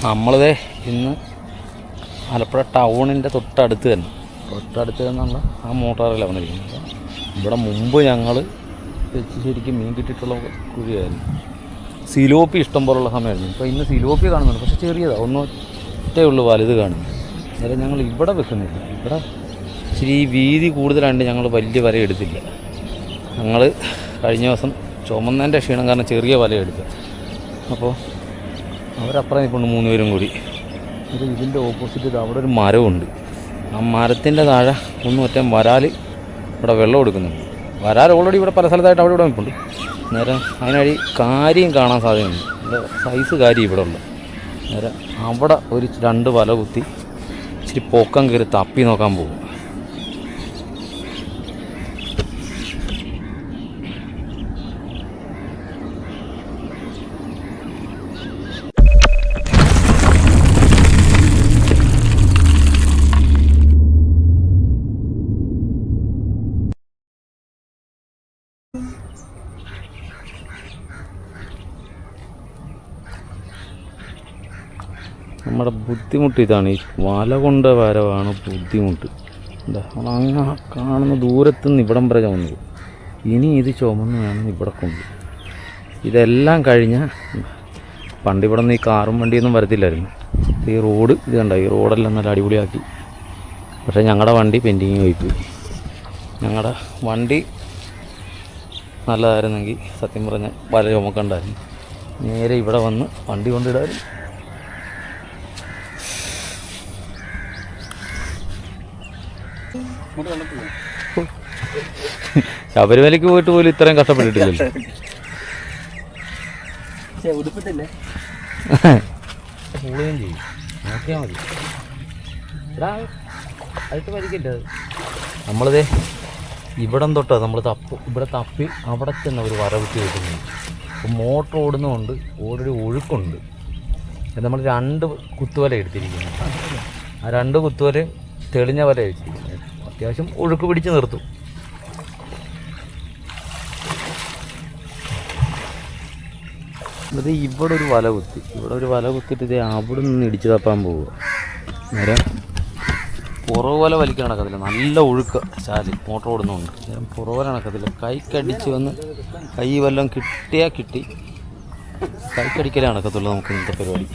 നമ്മളിതേ ഇന്ന് ആലപ്പുഴ ടൗണിൻ്റെ തൊട്ടടുത്ത് തന്നെയുള്ള ആ മോട്ടോറിലാണ് വന്നിരിക്കുന്നത്. ഇവിടെ മുമ്പ് ഞങ്ങൾ ശരിക്കും മീൻ കിട്ടിയിട്ടുള്ള കുഴിയായിരുന്നു. സിലോപ്പി ഇഷ്ടം പോലുള്ള സമയമായിരുന്നു. ഇപ്പോൾ ഇന്ന് സിലോപ്പി കാണുന്നുണ്ട്, പക്ഷേ ചെറിയതാണ്, ഒന്നൊറ്റേ ഉള്ളൂ വലുത് കാണുന്നത്. അന്നേരം ഞങ്ങൾ ഇവിടെ വെക്കുന്നില്ല. ഇവിടെ ഇച്ചിരി വീതി കൂടുതലായിട്ട് ഞങ്ങൾ വലിയ വല എടുത്തില്ല. ഞങ്ങൾ കഴിഞ്ഞ ദിവസം ചുമന്നതിൻ്റെ ക്ഷീണം കാരണം ചെറിയ വല എടുത്തു. അപ്പോൾ അവരപ്പുറം നിൽപ്പുണ്ട് 3 പേരും കൂടി. ഇത് ഇതിൻ്റെ ഓപ്പോസിറ്റ് അവിടെ ഒരു മരമുണ്ട്. ആ മരത്തിൻ്റെ താഴെ ഒറ്റ വരാൽ ഇവിടെ വെള്ളം എടുക്കുന്നുണ്ട്. വരാൽ ഓൾറെഡി ഇവിടെ പല സ്ഥലത്തായിട്ട് അവിടെ നിൽപ്പുണ്ട്. നേരം അതിനടി കാര്യം കാണാൻ സാധ്യതയുണ്ട്. നല്ല സൈസ് കാര്യം ഇവിടെ ഉണ്ട്. നേരം അവിടെ ഒരു 2 വല കുത്തി ഇച്ചിരി പൊക്കം കയറി തപ്പി നോക്കാൻ പോകും. നമ്മുടെ ബുദ്ധിമുട്ട് ഇതാണ്, ഈ വല കൊണ്ട് വരവാണ് ബുദ്ധിമുട്ട്. എന്താ അങ്ങനെ കാണുന്ന ദൂരത്തുനിന്ന് ഇവിടം വരെ ചുമന്നത്. ഇനി ഇത് ചുമന്ന് വേണം ഇവിടെ കൊണ്ട്. ഇതെല്ലാം കഴിഞ്ഞാൽ പണ്ടിവിടെ നിന്ന് ഈ കാറും വണ്ടിയൊന്നും വരത്തില്ലായിരുന്നു. ഈ റോഡ് ഇത് കണ്ട, ഈ റോഡെല്ലാം നല്ല അടിപൊളിയാക്കി. പക്ഷേ ഞങ്ങളുടെ വണ്ടി പെൻഡിങ് പോയിപ്പോയി. ഞങ്ങളുടെ വണ്ടി നല്ലതായിരുന്നെങ്കിൽ സത്യം പറഞ്ഞാൽ വല ചുമക്കണ്ടായിരുന്നു. നേരെ ഇവിടെ വന്ന് വണ്ടി കൊണ്ടിടായിരുന്നു. ശബരിമലയ്ക്ക് പോയിട്ട് പോലും ഇത്രയും കഷ്ടപ്പെട്ടിട്ടില്ലല്ലോ. പോവുകയും ചെയ്യും, നോക്കിയാൽ മതി. അടുത്ത് പരിക്കില്ല. നമ്മളിതേ ഇവിടം തൊട്ടാ നമ്മൾ ഇവിടെ തപ്പി അവിടെ ചെന്ന് ഒരു വരവിട്ട് കിട്ടുന്നു. അപ്പോൾ മോട്ടർ ഓടുന്നതുകൊണ്ട് ഓൾറെഡി ഒഴുക്കുണ്ട്. നമ്മൾ 2 കുത്തുവല എടുത്തിരിക്കുന്നു. ആ 2 കുത്തുവല തെളിഞ്ഞ വല വെച്ചിരിക്കുന്നത്. അത്യാവശ്യം ഒഴുക്ക് പിടിച്ച് നിർത്തും. ഇത് ഇവിടെ ഒരു വല കുത്തിയിട്ട് ഇത് അവിടെ നിന്ന് ഇടിച്ച് തപ്പാൻ പോവുക. നേരം പുറവ് വല വലിക്കാൻ നടക്കത്തില്ല, നല്ല ഒഴുക്ക് ചാല് മോട്ടർ ഓടുന്നുണ്ട്. നേരം പുറവ് വല നടക്കത്തില്ല. കൈക്കടിച്ച് വന്ന് കൈ വല്ലതും കിട്ടിയാൽ കിട്ടി, കൈക്കടിക്കലേ നടക്കത്തുള്ളൂ നമുക്ക് ഇന്നത്തെ പരിപാടി.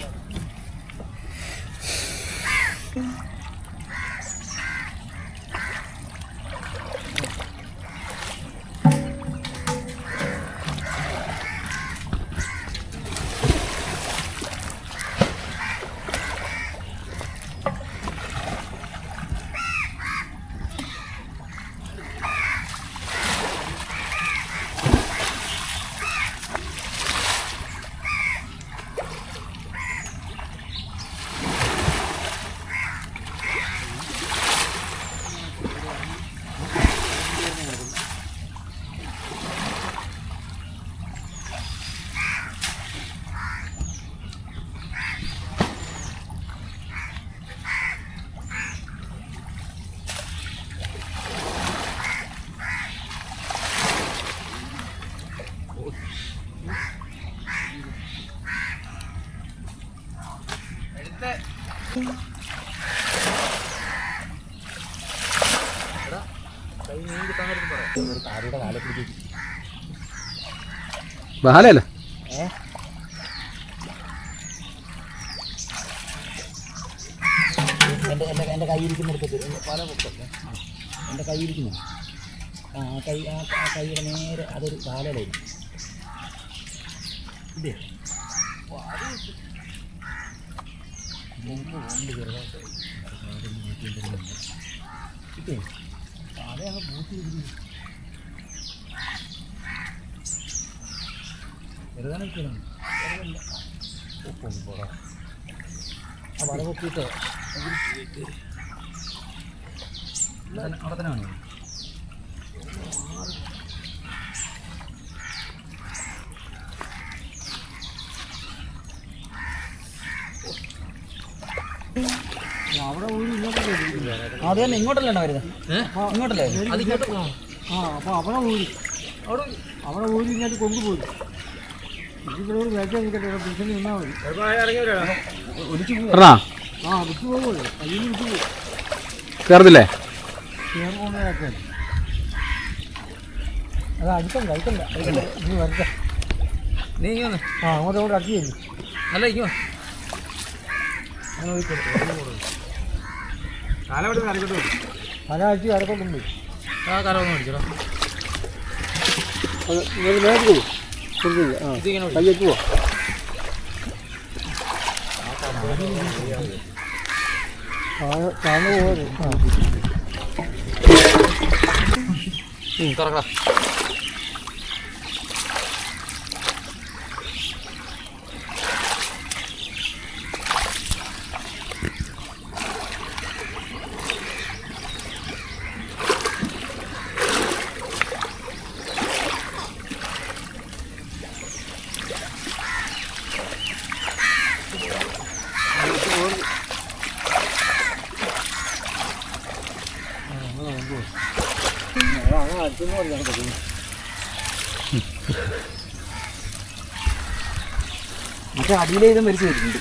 ബാലല്ല എൻ്റെ കയ്യിരിക്കുന്നിടത്ത് പല പൊക്കല്ലേ എൻ്റെ കയ്യിരിക്കുന്നു. ആ കൈയുടെ നേരെ അതൊരു ബാലയിലായിരുന്നു. ഇതേ കിട്ടേ അതേ അങ്ങ് പൂത്തി വെറുതെ നിൽക്കണം. പോടാ ആ വല പൊക്കിയിട്ട് അവിടെ തന്നെ വേണം. അവിടെ അത് തന്നെ ഇങ്ങോട്ടല്ലേ വരുന്നത്? ഇങ്ങോട്ടല്ലേ? ആ അപ്പോൾ അവിടെ ഊരി അവിടെ ഊരി ഇങ്ങോട്ട് കൊണ്ടുപോയി. എറണാ കയറുന്നില്ലേ? നീ ഇങ്ങനെ അങ്ങോട്ട് അക്കി അല്ല ഇങ്ങോ പല ആഴ്ച അടക്കൊണ്ടുണ്ട്. ആ കറവൊന്നും മേടിച്ചോ കയ്യേക്ക് പോവാ. താന്ന് പോവാ. കറക്കടാ. പക്ഷെ അടിയിലേതും മരിച്ചു വരുന്നുണ്ട്.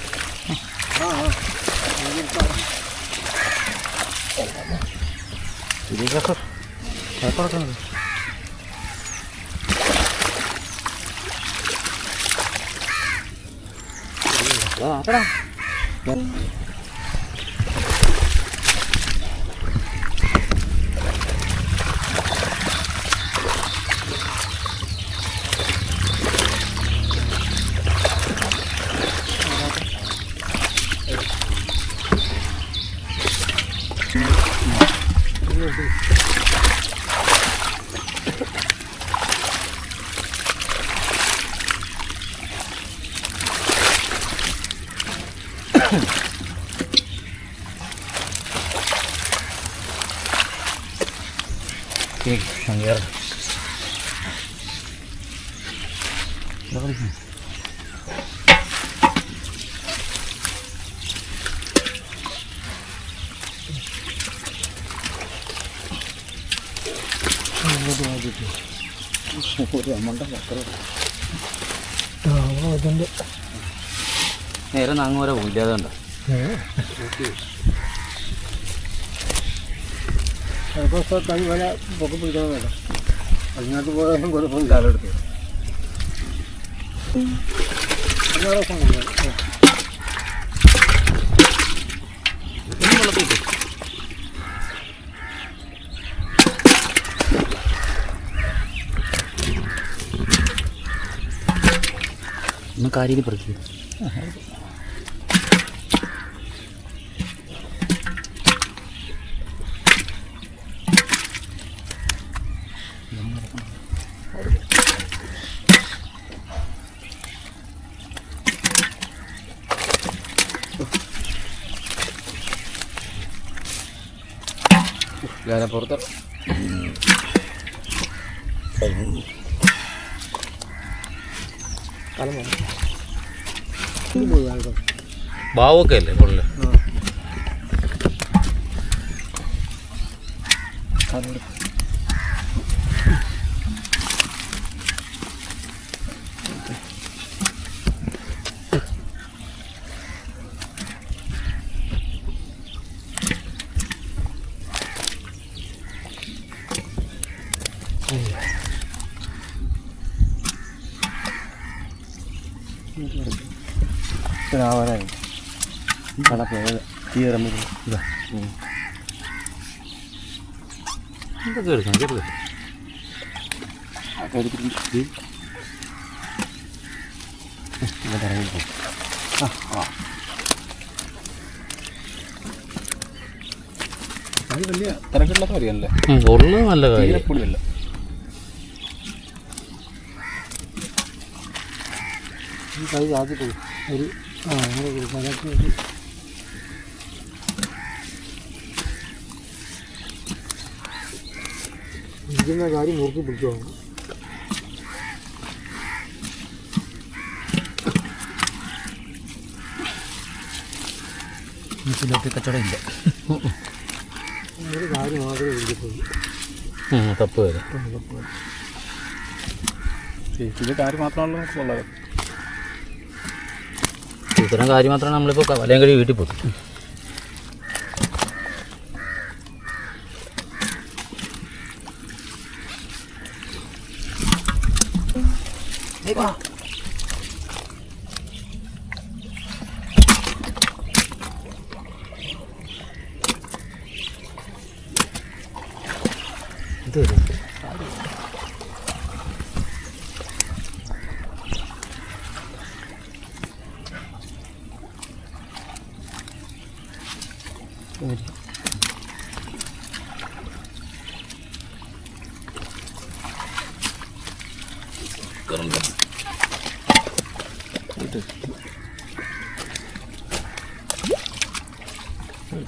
നേരെ നാങ്ങോരെ പോയില്ല അതുകൊണ്ട് കൈ വല പൊക്കെ പിടിക്കണമെന്നല്ല. അതിനകത്ത് പോയാലും കുഴപ്പം കാലെടുത്ത് ഒന്ന് കാര്യത്തിൽ പറിക്കും. പുറത്ത് ബാവൊക്കെ അല്ലേ കൊള്ളു. ആവാനായി കടപ്പുഴ തീരമ്പ് ഇതൊക്കെ എടുക്കണം ചെറുത്. അത് വലിയ തിരക്കുള്ള കാര്യമല്ലേ? ഉള്ളത് നല്ല കാര്യം. കൂടുതലല്ല കൈ ആദ്യം ഒരു അങ്ങനെ കൊടുക്കും. ഇരിക്കുന്ന കാര്യം മുറുക്കി പിടിക്കുവാണ്. കച്ചവടം ഇല്ല. ഒരു കാര്യം മാത്രമേ പിടിക്കത്തുള്ളൂ. തപ്പ് വരെ ഇത് കാര്യം മാത്രമാണല്ലോ ഉള്ളത്. ഇത്തരം കാര്യം മാത്രമാണ് നമ്മളിപ്പോൾ വലയം കഴി വീട്ടിൽ പോകും.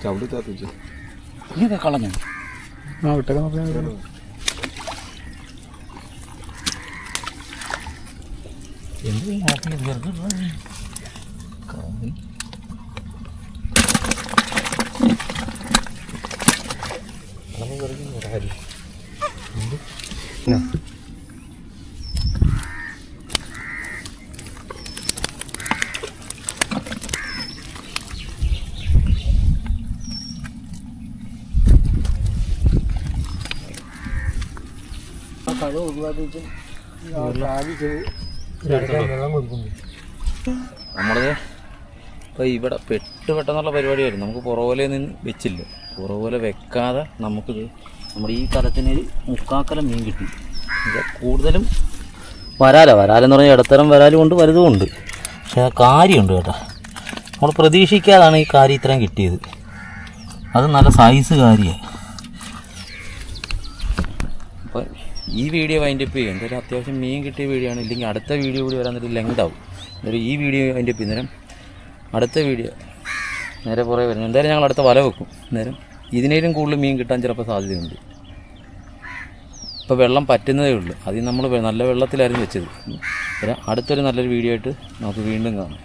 ചവിട്ടി കളഞ്ഞു ആ വിട്ടൊക്കെ എന്ത് കട ഒഴിവാക്കിയിട്ട് വെള്ളം കൊടുക്കുന്നു. നമ്മളത് ഇപ്പോൾ ഇവിടെ പെട്ടെന്നുള്ള പരിപാടിയായിരുന്നു. നമുക്ക് പുറകോലെ നിന്ന് വെച്ചില്ല. പുറകോലെ വെക്കാതെ നമുക്കിത് നമ്മുടെ ഈ കലത്തിന് മുക്കാക്കലം മീൻ കിട്ടി. ഇത് കൂടുതലും വരാലെന്ന് പറഞ്ഞാൽ ഇടത്തരം വരാലും ഉണ്ട് വലുതും ഉണ്ട്. പക്ഷേ ആ കാര്യമുണ്ട് കേട്ടോ. നമ്മൾ പ്രതീക്ഷിക്കാതാണ് ഈ കാര്യം ഇത്രയും കിട്ടിയത്. അത് നല്ല സൈസ് കാര്യമാണ്. അപ്പോൾ ഈ വീഡിയോ വൈൻഡപ്പ് ചെയ്യും. എന്തായാലും അത്യാവശ്യം മീൻ കിട്ടിയ വീഡിയോ ആണ്. ഇല്ലെങ്കിൽ അടുത്ത വീഡിയോ കൂടി വരാൻ നേരം ലെങ്ത് ആവും. എന്തായാലും ഈ വീഡിയോ വൈൻഡപ്പ് ചെയ്യും. നേരം അടുത്ത വീഡിയോ നേരെ പുറകെ വരുന്നു. എന്തായാലും ഞങ്ങൾ അടുത്ത വല വെക്കും. നേരം ഇതിനേലും കൂടുതൽ മീൻ കിട്ടാൻ ചിലപ്പോൾ സാധ്യതയുണ്ട്. ഇപ്പോൾ വെള്ളം പറ്റുന്നതേ ഉള്ളൂ. അതിൽ നമ്മൾ നല്ല വെള്ളത്തിലായിരുന്നു വെച്ചത്. അടുത്തൊരു നല്ലൊരു വീഡിയോ ആയിട്ട് നമുക്ക് വീണ്ടും കാണാം.